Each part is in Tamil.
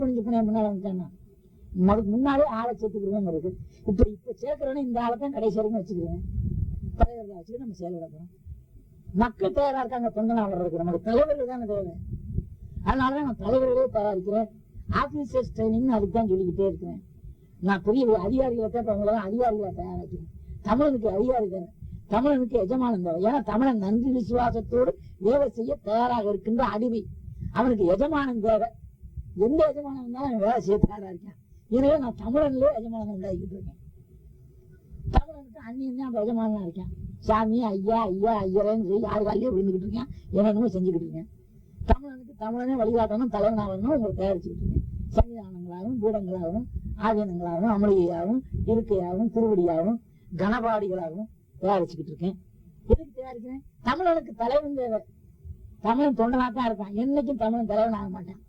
முன்னால வந்துட்டான்னா முன்னாலே ஆளை சேர்த்துக்கிறோம் இருக்கு. இப்ப சேர்க்கிறோன்னு இந்த ஆளை தான் கடைசி வரைக்கும் வச்சுக்கிறேன். தலைவர்களை வச்சுட்டு நம்ம செயல்பட போறோம். மக்கள் தயாரா இருக்காங்க தொண்டனா வர்றதுக்கு. நமக்கு தலைவர்கள் தானே தேவை. அதனாலதான் நான் தலைவர்களே தயாரிக்கிறேன். ஆபீசர்ஸ் ட்ரைனிங் அதுக்கு தான் சொல்லிக்கிட்டே இருக்கிறேன். நான் பெரிய அதிகாரிகளை தான் அவங்களதான் அதிகாரிகளை தயாரிக்கிறேன். தமிழனுக்கு அதிகாரி தானே, தமிழனுக்கு எஜமானம் தேவை. ஏன்னா தமிழன் நன்றி விசுவாசத்தோடு வேலை செய்ய தயாராக இருக்கின்ற அடிமை. அவனுக்கு எஜமானம் தேவை. எந்த எஜமானம் இருந்தாலும் அவன் வேலை செய்ய தயாரா இருக்கான். எனவே நான் தமிழன்லயே எஜமானம் உண்டாக்கிட்டு இருக்கேன். தமிழனுக்கு அந்நியம் தான் எஜமானா இருக்கேன். சாமி ஐயா ஐயா ஐயரேன்னு சொல்லி யாரு காலையே விழுந்துகிட்டு இருக்கேன், என்னென்னமோ செஞ்சுக்கிட்டு இருக்கேன். தமிழனுக்கு தமிழனே வழிகாட்டணும், தலைவனாகணும் உங்களை தயாரிச்சுக்கிட்டு இருக்கேன். சன்னிதானங்களாகவும் பீடங்களாகவும் ஆதீனங்களாகவும் அமளிகையாகவும் இருக்கையாகவும் திருவடியாகவும் கனபாடிகளாகவும் தயாரிச்சுக்கிட்டு இருக்கேன். எதுக்கு தயாரிக்கிறேன்? தமிழனுக்கு தலைவன் தேவை. தமிழன் தொண்டனாத்தான் இருப்பான். என்னைக்கும் தமிழன் தலைவன் ஆக மாட்டான்.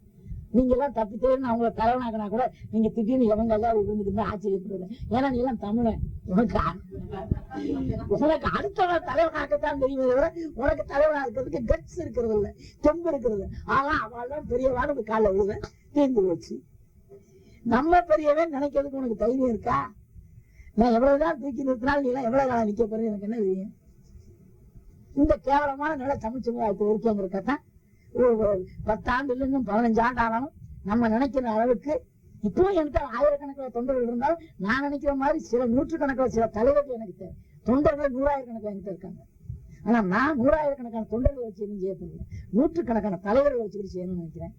நீங்க எல்லாம் தப்பி தேவைன்னு அவங்கள தலைவனாக்கினா கூட நீங்க திடீர்னு எவங்க எல்லாம் விழுந்துட்டு ஆச்சரியப்படுவேன். ஏன்னா நீ எல்லாம் தமிழன். உனக்கு அடுத்தவன் தலைவனாக்கத்தான் தெரியுமே தவிர உனக்கு தலைவனா இருக்கிறதுக்கு கட்ஸ் இருக்கிறது இல்லை, தெம்பு இருக்கிறது. ஆனா அவள் பெரியவான கால விழுவேன், தீர்ந்து போச்சு. நம்ம பெரியவன் நினைக்கிறதுக்கு உனக்கு தைரியம் இருக்கா? நான் எவ்வளவுதான் தூக்கி நிறுத்தினாலும் நீ எல்லாம் எவ்வளவு காலம் நிக்க போறது எனக்கு என்ன தெரியும்? இந்த கேவலமான நிலை தமிழ் சமுதாயத்தில் இருக்கேங்கிறதான் 10 ஆண்டுல இன்னும் 15 ஆண்டு ஆனாலும் நம்ம நினைக்கிற அளவுக்கு இப்பவும் என்கிட்ட ஆயிரக்கணக்கில் தொண்டர்கள் இருந்தாலும் நான் நினைக்கிற மாதிரி சில நூற்றுக்கணக்கில் சில தலைவர்கள் எனக்கு தேவை. தொண்டர்கள் 100,000 என்கிட்ட இருக்காங்க. ஆனா நான் 100,000 தொண்டர்கள் வச்சு எதுவும் செய்யப்படுவேன். நூற்றுக்கணக்கான தலைவர்கள் வச்சுக்கிட்டு செய்யணும்னு நினைக்கிறேன்.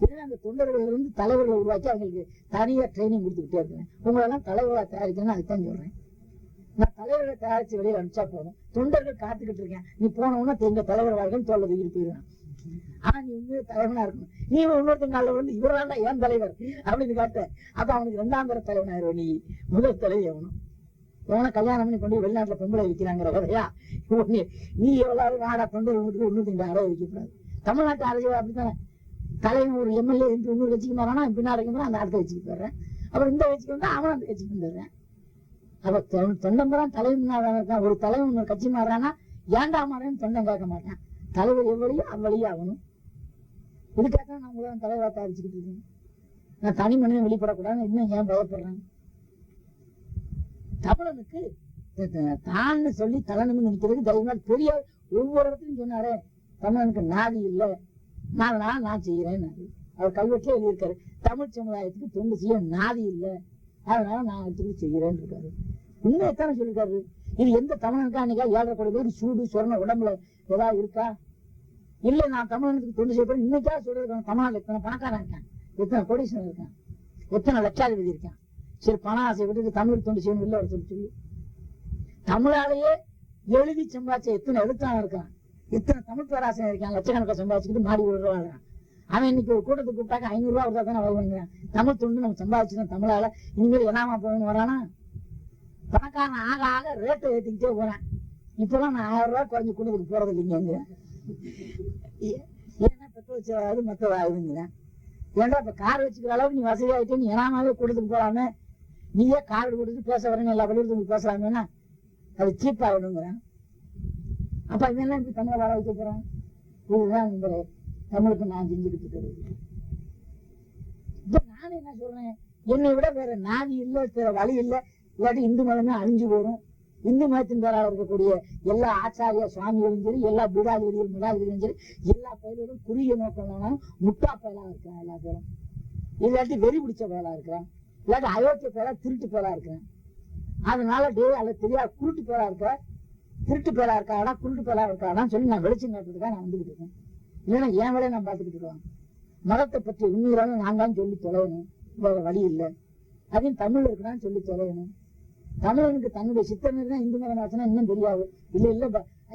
ஏன்னா அந்த தொண்டர்கள் இருந்து தலைவர்களை உருவாக்கி அவங்களுக்கு தனியா ட்ரைனிங் கொடுத்துக்கிட்டே இருக்கிறேன். உங்களெல்லாம் தலைவர்களா தயாரிக்கணும்னு அதுதான் சொல்றேன். நான் தலைவர்களை தயாரிச்சு வெளியில அனுப்பிச்சா போதும். தொண்டர்கள் காத்துக்கிட்டு இருக்கேன். நீ போனவுன்னா எங்க தலைவர் வாழ்க்கை தோல்ல தூக்கிட்டு போயிடுவேன். ஆனா நீ உண்மையை தலைவனா இருக்கணும். நீ இன்னொருத்தங்க காலில் வந்து இவராண்டா ஏன் தலைவர் அப்படின்னு காட்ட, அப்ப அவனுக்கு 2ஆம் தர தலைவனாயிரும். நீ முதல் தலைவி எவனும் எவனை கல்யாணம் பண்ணி கொண்டு வெளிநாட்டுல பொம்பளை வைக்கிறாங்கிற கதையா? நீ எவ்வளவு வாடா தொண்டர்களுக்கு இன்னொருத்தங்க அறை வைக்கக்கூடாது. தமிழ்நாட்டு அரசியல் அப்படித்தானே. தலைவன் ஒரு எம்எல்ஏ என்று இன்னொரு கட்சிக்கு மாறானா பின்னாடி அந்த அடுத்த கட்சிக்கு போயிடுறேன். அப்புறம் இந்த கட்சிக்கு வந்து அவன் அந்த கட்சிக்கு வந்துடுறேன். அப்ப தொண்டம்பரம் தலைவன் இருக்கான். ஒரு தலைவன் இன்னொரு கட்சி மாறானா ஏண்டா மாறேன்னு தொண்டன் கேட்க மாட்டான். தலைவர் எவ்வளியோ அவ்வளியோ ஆகணும். இதுக்காக நான் உங்களை தலைவராக தயாரிச்சுக்கிட்டு இருக்கேன். நான் தனி மனிதன் வெளிப்படக்கூடாதுன்னு இன்னும் ஏன் பயப்படுறேன்? தமிழனுக்கு தான் சொல்லி தலை நிமிர்ந்து நிற்கிறது தைரியமா பெரிய ஒவ்வொரு இடத்துலையும் சொன்னாரே, தமிழனுக்கு நாதி இல்லை, நான் செய்யறேன். அவர் கல்வெட்டிலே எழுதியிருக்காரு, தமிழ் சமுதாயத்துக்கு தொண்டு செய்ய நாதி இல்லை, அதனால நான் எடுத்துக்கிட்டு செய்யறேன்னு இருக்காரு. உண்மையைத்தானே சொல்லிருக்காரு. இது எந்த தமிழனுக்கா அன்னைக்கா 7.5 கோடி பேர் சூடு சொரண உடம்புல ஏதாவது இருக்கா? இல்ல நான் தமிழனுக்கு தொண்டு செய்யப்படும் இன்னைக்கா சொல்றது. தமிழ்நாடு எத்தனை பணக்காரன் இருக்கான், எத்தனை கோடீஸ்வரன் இருக்கான், எத்தனை லட்சாதிபதி இருக்கான். சரி பண ஆசை விட்டு தமிழுக்கு தொண்டு செய்யணும் இல்லை ஒரு சொல்லி தமிழாலேயே எழுதி சம்பாதிச்ச எத்தனை எழுத்தாளர் இருக்கான், எத்தனை தமிழ் பேராசிரியர் இருக்கான், லட்சக்கணக்கில் சம்பாதிச்சுக்கிட்டு மாடி விடுறாங்க. அவன் இன்னைக்கு ஒரு கூட்டத்துக்கு கூப்பிட்டாக்க 500 ரூபா கொடுத்தா தானே வருவாங்கிறான். தமிழ் தொண்டு நம்ம சம்பாதிச்சுதான் தமிழால இனிமேல் என்னாமா போகணும்னு வரானா? பணக்காரன் ஆக ஆக ரேட்டை ஏற்றிக்கிட்டே போறேன். இப்பதான் நான் 1000 ரூபாய் குறைஞ்சு கூட்டத்துக்கு போறது இல்லைங்க. ஏன்னா பெட்ரோல் செலவாகுது மற்றதாகுதுங்கிறேன். ஏன்டா இப்ப கார் வச்சுக்கிற அளவுக்கு நீ வசதி ஆகிட்டு நீ எனாமாவே கூட்டத்துக்கு போலாமே, நீயே கார் கொடுத்து பேச வரேன்னு எல்லா பள்ளிகளுக்கும் பேசலாமேன்னா அது சீப் ஆகிடுங்கிறேன். அப்ப இதெல்லாம் இப்படி தமிழை வர வைக்க போறேன். இதுதான் இந்த தமிழுக்கு நான் செஞ்சுக்கிட்டு இருக்கிறது. இப்ப நானும் என்ன சொல்றேன், என்னை விட வேற நாதி இல்லை, வேற வழி இல்லை, இல்லாட்டி இந்து மதமே அழிஞ்சு போடும். இந்து மதத்தின் பேரால் இருக்கக்கூடிய எல்லா ஆச்சாரிய சுவாமிகளும் சரி, எல்லா பீடாதிபதிகளும் மிடாதிபதிகளும் சரி, எல்லா பயிர்களும் குறுகிய நோக்கம் முட்டா பயலா இருக்கிறான். எல்லா பேரும் இல்லாட்டி வெறி பிடிச்ச பயலா இருக்கிறான், இல்லாட்டி அயோக்கிய பயலா திருட்டு பயலா இருக்கிறேன். அதனால அல்ல தெரியாது குருட்டு பேரா இருக்க, திருட்டு பேரா இருக்காடா குருட்டு பேரா இருக்காடான்னு சொல்லி நான் வெளிச்சம் காட்டுறதுக்காக நான் வந்துகிட்டு இருக்கேன். இல்லைன்னா என் வேலையை நான் பார்த்துக்கிட்டு இருக்கேன். மதத்தை பற்றி உண்மையிலான நான் தான் சொல்லி தொலையணும், வேற வழி இல்லை. அதையும் தமிழ் இருக்குன்னு சொல்லி தொலையணும். தமிழனுக்கு தன்னுடைய சித்தனர் தான் இந்து மதம் ஆச்சுன்னா இன்னும் தெரியாது. இல்ல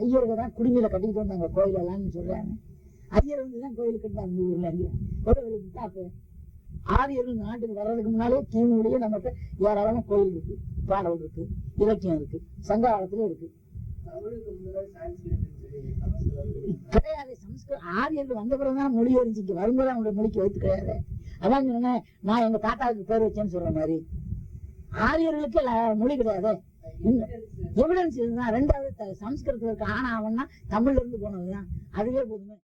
ஐயர்கள் தான் குடிமையில கட்டிக்கிட்டு வந்தாங்க கோயிலெல்லாம் சொல்றாங்க. ஐயர் வந்துதான் கோயிலுக்கு கட்டினாங்க ஊர்ல இருந்து. ஆரியர்கள் நாட்டுக்கு வர்றதுக்கு முன்னாலே கீழே நம்மகிட்ட ஏராளமான கோயில் இருக்கு, பாடல் இருக்கு, இலக்கியம் இருக்கு, சங்க காலத்துல இருக்கு. கிடையாது சம்ஸ்கிருதம். ஆரியர்கள் வந்த பிறகுதான் மொழி அறிஞ்சிக்கு வரும்போது அவங்களுடைய மொழிக்கு வைத்து கிடையாது. அதான் சொன்னேன், நான் எங்க தாத்தாவுக்கு பேர் வச்சேன்னு சொல்ற மாதிரி ஆரியர்களுக்கு மொழி கிடையாது. எவிடன்ஸ் இதுதான். 2வது சம்ஸ்கிருதத்துல இருக்க ஆனா அவன்னா தமிழ்ல இருந்து போனதுதான், அதுவே போதுமே.